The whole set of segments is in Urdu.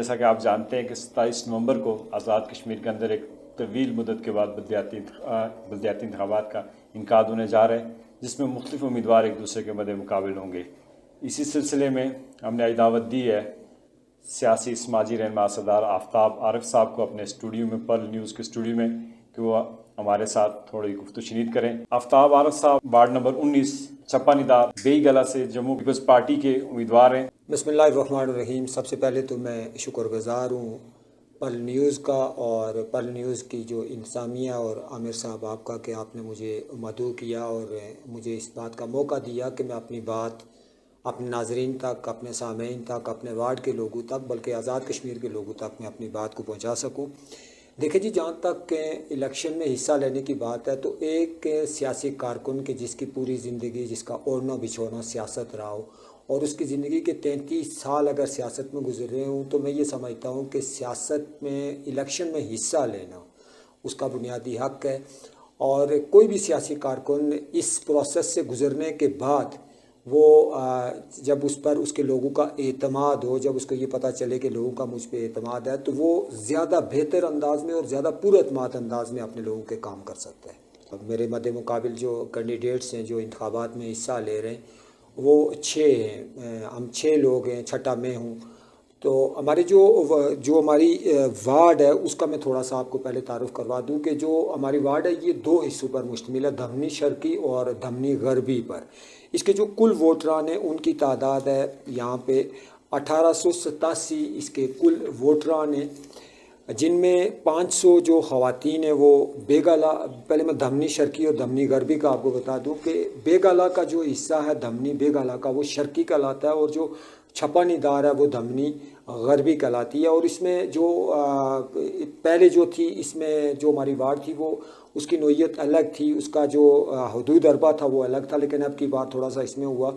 جیسا کہ آپ جانتے ہیں کہ 27 نومبر کو آزاد کشمیر کے اندر ایک طویل مدت کے بعد بلدیاتی انتخابات کا انعقاد ہونے جا رہا ہے، جس میں مختلف امیدوار ایک دوسرے کے مدِ مقابل ہوں گے۔ اسی سلسلے میں ہم نے دعوت دی ہے سیاسی سماجی رہنما سردار آفتاب عارف صاحب کو اپنے اسٹوڈیو میں، پرل نیوز کے اسٹوڈیو میں، کہ وہ ہمارے ساتھ تھوڑی گفت و شنید کریں۔ آفتاب عارف صاحب وارڈ نمبر 19 چھپانی دار بیئی گلا سے جموں پیپلز پارٹی کے امیدوار ہیں۔ بسم اللہ الرحمن الرحیم۔ سب سے پہلے تو میں شکر گزار ہوں پرل نیوز کا اور پرل نیوز کی جو انتظامیہ اور عامر صاحب آپ کا، کہ آپ نے مجھے مدعو کیا اور مجھے اس بات کا موقع دیا کہ میں اپنی بات اپنے ناظرین تک، اپنے سامعین تک، اپنے وارڈ کے لوگوں تک، بلکہ آزاد کشمیر کے لوگوں تک میں اپنی بات کو پہنچا سکوں۔ دیکھیں جی، جہاں تک الیکشن میں حصہ لینے کی بات ہے تو ایک سیاسی کارکن کے جس کی پوری زندگی، جس کا اوڑھنا بچھونا سیاست رہا ہو، اور اس کی زندگی کے 33 سال اگر سیاست میں گزرے ہوں، تو میں یہ سمجھتا ہوں کہ سیاست میں الیکشن میں حصہ لینا اس کا بنیادی حق ہے۔ اور کوئی بھی سیاسی کارکن اس پروسیس سے گزرنے کے بعد وہ جب اس پر اس کے لوگوں کا اعتماد ہو، جب اس کو یہ پتہ چلے کہ لوگوں کا مجھ پہ اعتماد ہے، تو وہ زیادہ بہتر انداز میں اور زیادہ پر اعتماد انداز میں اپنے لوگوں کے کام کر سکتا ہے۔ میرے مد مقابل جو کینڈیڈیٹس ہیں جو انتخابات میں حصہ لے رہے ہیں وہ 6 ہیں، ہم 6 لوگ ہیں، چھٹا میں ہوں۔ تو ہماری جو ہماری وارڈ ہے اس کا میں تھوڑا سا آپ کو پہلے تعارف کروا دوں کہ جو ہماری وارڈ ہے یہ 2 حصوں پر مشتمل ہے، دھمنی شرقی اور دھمنی غربی پر۔ اس کے جو کل ووٹران ہیں ان کی تعداد ہے یہاں پہ 1887 اس کے کل ووٹران ہیں، جن میں 500 جو خواتین ہیں وہ بیگالا۔ پہلے میں دھمنی شرقی اور دھمنی غربی کا آپ کو بتا دوں کہ بیگالا کا جو حصہ ہے دھمنی بیگالا کا وہ شرقی کہلاتا ہے، اور جو چھپانی دار ہے وہ دھمنی غربی کہلاتی ہے۔ اور اس میں جو پہلے جو تھی، اس میں جو ہماری وارڈ تھی وہ اس کی نوعیت الگ تھی، اس کا جو حدود اربا تھا وہ الگ تھا، لیکن اب کی بار تھوڑا سا اس میں ہوا۔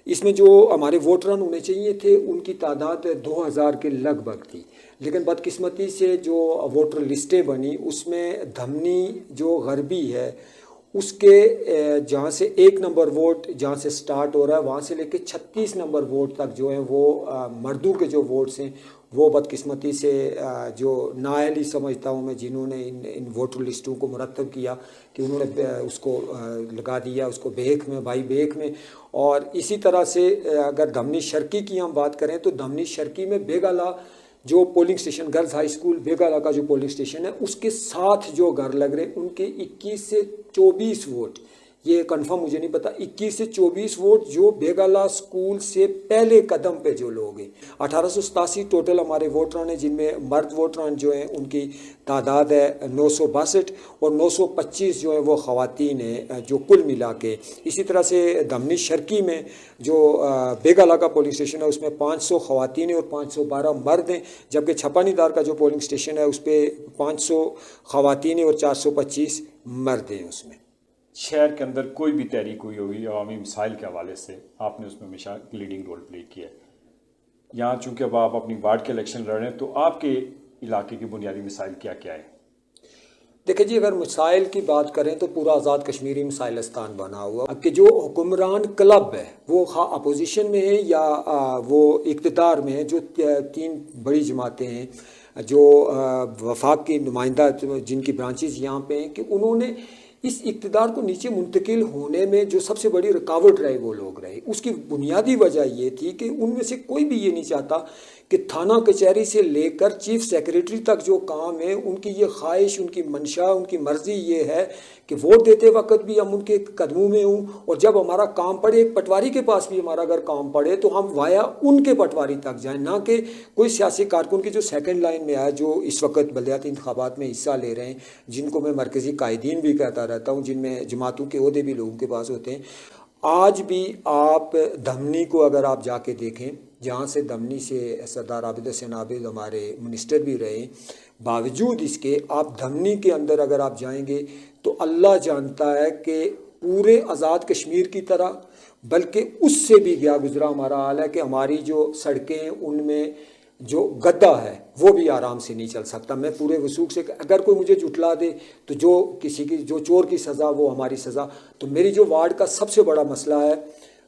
اس میں جو ہمارے ووٹران ہونے چاہیے تھے ان کی تعداد 2000 کے لگ بھگ تھی، لیکن بدقسمتی سے جو ووٹر لسٹیں بنی اس میں دھمنی جو غربی ہے اس کے جہاں سے 1 نمبر ووٹ جہاں سے سٹارٹ ہو رہا ہے وہاں سے لے کے 36 نمبر ووٹ تک جو ہیں وہ مردوں کے جو ووٹس ہیں وہ بدقسمتی سے جو نااہل ہی سمجھتا ہوں میں، جنہوں نے ان ووٹر لسٹوں کو مرتب کیا، کہ انہوں نے اس کو لگا دیا اس کو بیک میں، بھائی بیک میں۔ اور اسی طرح سے اگر دھمنی شرقی کی ہم بات کریں تو دھمنی شرقی میں بیگالا جو polling station, girls high school Begala کا جو پولنگ اسٹیشن ہے اس کے ساتھ جو گھر لگ رہے ان کے 21 سے 24 ووٹ، یہ کنفرم مجھے نہیں پتا، 21 سے 24 ووٹ جو بیگالا اسکول سے پہلے قدم پہ جو لوگ ہیں۔ 1887 ٹوٹل ہمارے ووٹران ہیں، جن میں مرد ووٹران جو ہیں ان کی تعداد ہے 962 اور 925 جو ہیں وہ خواتین ہیں جو کل ملا کے۔ اسی طرح سے دھمنی شرقی میں جو بیگالا کا پولنگ اسٹیشن ہے اس میں 500 خواتین ہیں اور 512 مرد ہیں، جبکہ چھپانی دار کا جو پولنگ اسٹیشن ہے اس پہ 500 خواتین ہیں اور 425 مرد ہیں۔ اس میں شہر کے اندر کوئی بھی تحریک ہوئی ہوگی عوامی مسائل کے حوالے سے، آپ نے اس میں ہمیشہ لیڈنگ رول پلے کیا ہے۔ یہاں چونکہ اب آپ اپنی وارڈ کے الیکشن لڑ رہے ہیں تو آپ کے علاقے کی بنیادی مسائل کیا کیا ہے؟ دیکھیں جی، اگر مسائل کی بات کریں تو پورا آزاد کشمیری مسائلستان بنا ہوا، اب کہ جو حکمران کلب ہے وہ خواہ اپوزیشن میں ہے یا وہ اقتدار میں ہے، جو 3 بڑی جماعتیں ہیں جو وفاق کی نمائندہ جن کی برانچز یہاں پہ ہیں، کہ انہوں نے اس اقتدار کو نیچے منتقل ہونے میں جو سب سے بڑی رکاوٹ رہے وہ لوگ رہے۔ اس کی بنیادی وجہ یہ تھی کہ ان میں سے کوئی بھی یہ نہیں چاہتا کہ تھانہ کچہری سے لے کر چیف سیکریٹری تک جو کام ہے ان کی یہ خواہش، ان کی منشا، ان کی مرضی یہ ہے کہ ووٹ دیتے وقت بھی ہم ان کے قدموں میں ہوں، اور جب ہمارا کام پڑے، ایک پٹواری کے پاس بھی ہمارا اگر کام پڑے تو ہم وایا ان کے پٹواری تک جائیں، نہ کہ کوئی سیاسی کارکن کی جو سیکنڈ لائن میں آیا، جو اس وقت بلدیاتی انتخابات میں حصہ لے رہے ہیں، جن کو میں مرکزی قائدین بھی کہتا رہتا ہوں، جن میں جماعتوں کے عہدے بھی لوگوں کے پاس ہوتے ہیں۔ آج بھی آپ دھمنی کو اگر آپ جا کے دیکھیں، جہاں سے دھمنی سے سردار عابد حسین عابد ہمارے منسٹر بھی رہے، باوجود اس کے آپ دھمنی کے اندر اگر آپ جائیں گے تو اللہ جانتا ہے کہ پورے آزاد کشمیر کی طرح بلکہ اس سے بھی گیا گزرا ہمارا حال ہے، کہ ہماری جو سڑکیں ہیں ان میں جو گدہ ہے وہ بھی آرام سے نہیں چل سکتا۔ میں پورے وثوق سے، اگر کوئی مجھے جھٹلا دے تو جو کسی کی جو چور کی سزا وہ ہماری سزا۔ تو میری جو وارڈ کا سب سے بڑا مسئلہ ہے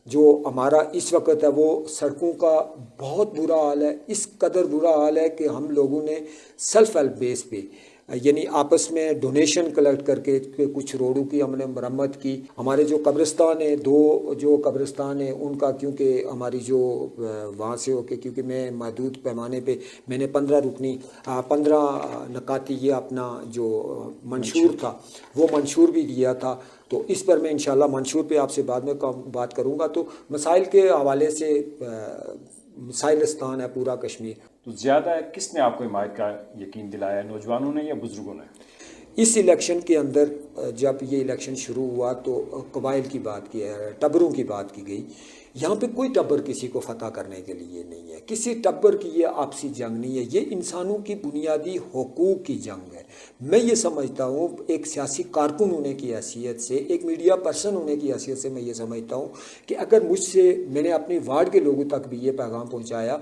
جو ہمارا اس وقت ہے وہ سڑکوں کا بہت برا حال ہے، اس قدر برا حال ہے کہ ہم لوگوں نے سیلف ہیلپ بیس پہ یعنی آپس میں ڈونیشن کلیکٹ کر کے کچھ روڈوں کی ہم نے مرمت کی. ہمارے جو قبرستان ہیں، دو جو قبرستان ہیں ان کا، کیونکہ ہماری جو وہاں سے ہو کے، کیونکہ میں محدود پیمانے پہ میں نے 15 نکاتی یہ اپنا جو منشور تھا وہ منشور بھی دیا تھا. تو اس پر میں انشاءاللہ منشور پہ آپ سے بعد میں بات کروں گا. تو مسائل کے حوالے سے مسائلستان ہے پورا کشمیر. تو زیادہ کس نے آپ کو حمایت کا یقین دلایا، نوجوانوں نے یا بزرگوں نے؟ اس الیکشن کے اندر جب یہ الیکشن شروع ہوا تو قبائل کی بات کی ہے، ٹبروں کی بات کی گئی. یہاں پہ کوئی ٹبر کسی کو فتح کرنے کے لیے نہیں ہے، کسی ٹبر کی یہ آپسی جنگ نہیں ہے، یہ انسانوں کی بنیادی حقوق کی جنگ ہے. میں یہ سمجھتا ہوں ایک سیاسی کارکن ہونے کی حیثیت سے، ایک میڈیا پرسن ہونے کی حیثیت سے میں یہ سمجھتا ہوں کہ اگر مجھ سے، میں نے اپنی وارڈ کے لوگوں تک بھی یہ پیغام پہنچایا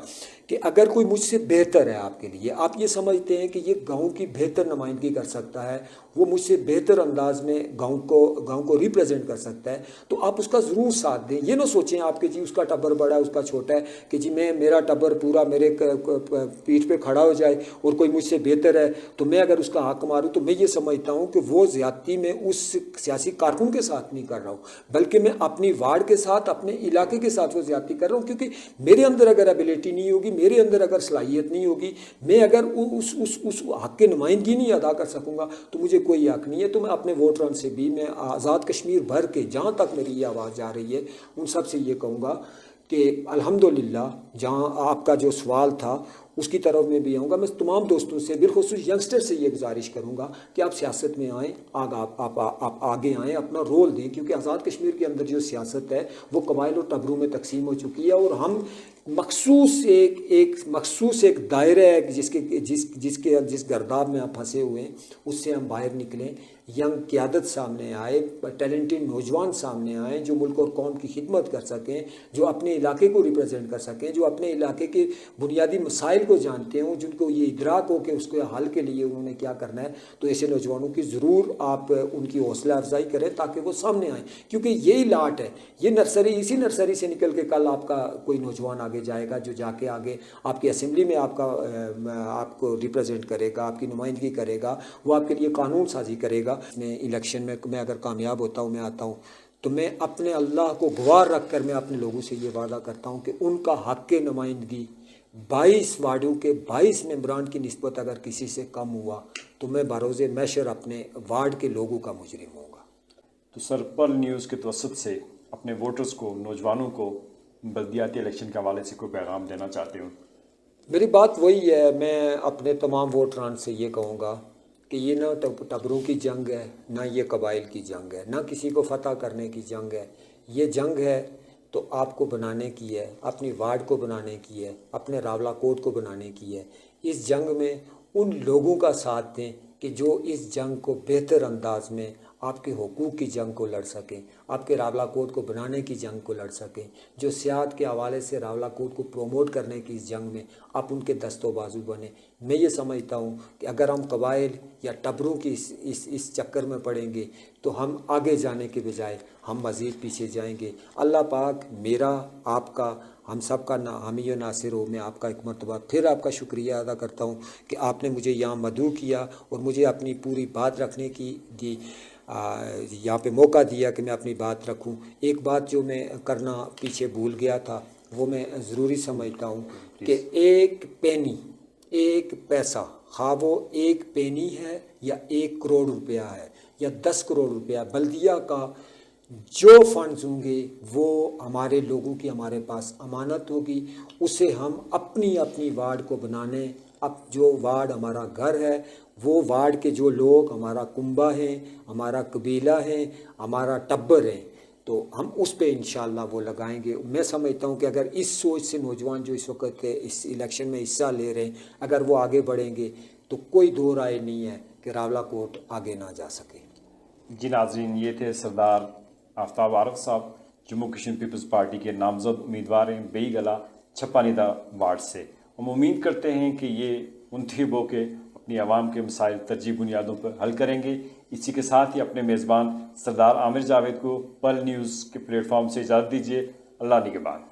کہ اگر کوئی مجھ سے بہتر ہے آپ کے لیے، آپ یہ سمجھتے ہیں کہ یہ گاؤں کی بہتر نمائندگی کر سکتا ہے، وہ مجھ سے بہتر انداز میں گاؤں کو ریپریزنٹ کر سکتا ہے، تو آپ اس کا ضرور ساتھ دیں. یہ نہ سوچیں آپ کہ جی اس کا ٹبر بڑا ہے اس کا چھوٹا ہے، کہ جی میرا ٹبر پورا میرے پیٹھ پہ کھڑا ہو جائے اور کوئی مجھ سے بہتر ہے تو میں اگر اس کا حق ماروں. تو میں یہ سمجھتا ہوں کہ وہ زیادتی میں اس سیاسی کارکن کے ساتھ نہیں کر رہا ہوں، بلکہ میں اپنی وارڈ کے ساتھ، اپنے علاقے کے ساتھ وہ زیادتی کر رہا ہوں. کیونکہ میرے اندر اگر ایبلٹی نہیں ہوگی، میرے اندر اگر صلاحیت نہیں ہوگی، میں اگر اس حق کی نمائندگی نہیں ادا کر سکوں گا تو مجھے کوئی حق نہیں ہے. تو میں اپنے ووٹران سے بھی، میں آزاد کشمیر بھر کے جہاں تک میری یہ آواز جا رہی ہے ان سب سے یہ کہوں گا کہ الحمدللہ جہاں آپ کا جو سوال تھا اس کی طرف میں بھی آؤں گا. میں تمام دوستوں سے، بالخصوص ینگسٹر سے یہ گزارش کروں گا کہ آپ سیاست میں آئیں، آپ آگے آئیں، اپنا رول دیں. کیونکہ آزاد کشمیر کے اندر جو سیاست ہے وہ قبائل اور ٹبروں میں تقسیم ہو چکی ہے، اور ہم مخصوص ایک دائرہ ہے جس گرداب میں آپ پھنسے ہوئے ہیں، اس سے ہم باہر نکلیں. ینگ قیادت سامنے آئے، ٹیلنٹڈ نوجوان سامنے آئیں جو ملک اور قوم کی خدمت کر سکیں، جو اپنے علاقے کو ریپرزینٹ کر سکیں، جو اپنے علاقے کے بنیادی مسائل کو جانتے ہوں، جن کو یہ ادراک ہو کہ اس کے حل کے لیے انہوں نے کیا کرنا ہے. تو ایسے نوجوانوں کی ضرور آپ ان کی حوصلہ افزائی کریں تاکہ وہ سامنے آئیں. کیونکہ یہی لاٹ ہے، یہ نرسری، اسی نرسری سے نکل کے کل آپ کا کوئی نوجوان آگے جائے گا جو جا کے آگے آپ کی اسمبلی میں آپ کو ریپرزینٹ کرے گا، آپ کی نمائندگی کرے گا، وہ آپ کے لیے قانون سازی کرے گا. الیکشن میں اگر کامیاب ہوتا ہوں، میں آتا ہوں، تو میں اپنے اللہ کو گواہ رکھ کر میں اپنے لوگوں سے یہ وعدہ کرتا ہوں کہ ان کا حق نمائندگی 22 وارڈوں کے 22 ممبران کی نسبت اگر کسی سے کم ہوا تو میں بروز محشر اپنے وارڈ کے لوگوں کا مجرم ہوں گا. تو سر، پرل نیوز کے توسط سے اپنے ووٹرز کو، نوجوانوں کو بلدیاتی الیکشن کے حوالے سے کوئی پیغام دینا چاہتے ہوں؟ میری بات وہی ہے، میں اپنے تمام ووٹران سے یہ کہوں گا کہ یہ نہ ٹبروں کی جنگ ہے، نہ یہ قبائل کی جنگ ہے، نہ کسی کو فتح کرنے کی جنگ ہے. یہ جنگ ہے تو آپ کو بنانے کی ہے، اپنی وارڈ کو بنانے کی ہے، اپنے راولہ کوٹ کو بنانے کی ہے. اس جنگ میں ان لوگوں کا ساتھ دیں کہ جو اس جنگ کو بہتر انداز میں آپ کے حقوق کی جنگ کو لڑ سکیں، آپ کے راولہ کوٹ کو بنانے کی جنگ کو لڑ سکیں، جو سیاحت کے حوالے سے راولہ کوٹ کو پروموٹ کرنے کی اس جنگ میں آپ ان کے دست و بازو بنیں. میں یہ سمجھتا ہوں کہ اگر ہم قبائل یا ٹبروں کی اس چکر میں پڑیں گے تو ہم آگے جانے کے بجائے ہم مزید پیچھے جائیں گے. اللہ پاک میرا، آپ کا، ہم سب کا حامی و ناصر ہو. میں آپ کا ایک مرتبہ پھر آپ کا شکریہ ادا کرتا ہوں کہ آپ نے مجھے یہاں مدعو کیا اور مجھے اپنی پوری بات رکھنے کی یہاں پہ موقع دیا کہ میں اپنی بات رکھوں. ایک بات جو میں کرنا پیچھے بھول گیا تھا وہ میں ضروری سمجھتا ہوں کہ ایک پینی، ایک پیسہ، خواہ وہ 1 پینی ہے یا 1 کروڑ روپیہ ہے یا 10 کروڑ روپیہ، بلدیہ کا جو فنڈز ہوں گے وہ ہمارے لوگوں کی ہمارے پاس امانت ہوگی. اسے ہم اپنی وارڈ کو بنانے، اب جو وارڈ ہمارا گھر ہے، وہ وارڈ کے جو لوگ ہمارا کنبہ ہیں، ہمارا قبیلہ ہیں، ہمارا ٹبر ہیں، تو ہم اس پہ انشاءاللہ وہ لگائیں گے. میں سمجھتا ہوں کہ اگر اس سوچ سے نوجوان جو اس وقت اس الیکشن میں حصہ لے رہے ہیں اگر وہ آگے بڑھیں گے تو کوئی دو رائے نہیں ہے کہ راولہ کوٹ آگے نہ جا سکے. جی ناظرین، یہ تھے سردار آفتاب عارف صاحب، جموں کشمیر پیپلز پارٹی کے نامزد امیدوار ہیں بئی گلا چھپانیدہ وارڈ سے. ہم امید کرتے ہیں کہ یہ منتخب ہو کے اپنی عوام کے مسائل ترجیح بنیادوں پر حل کریں گے. اسی کے ساتھ ہی اپنے میزبان سردار عامر جاوید کو پرل نیوز کے پلیٹ فارم سے اجازت دیجیے. اللہ نگہبان.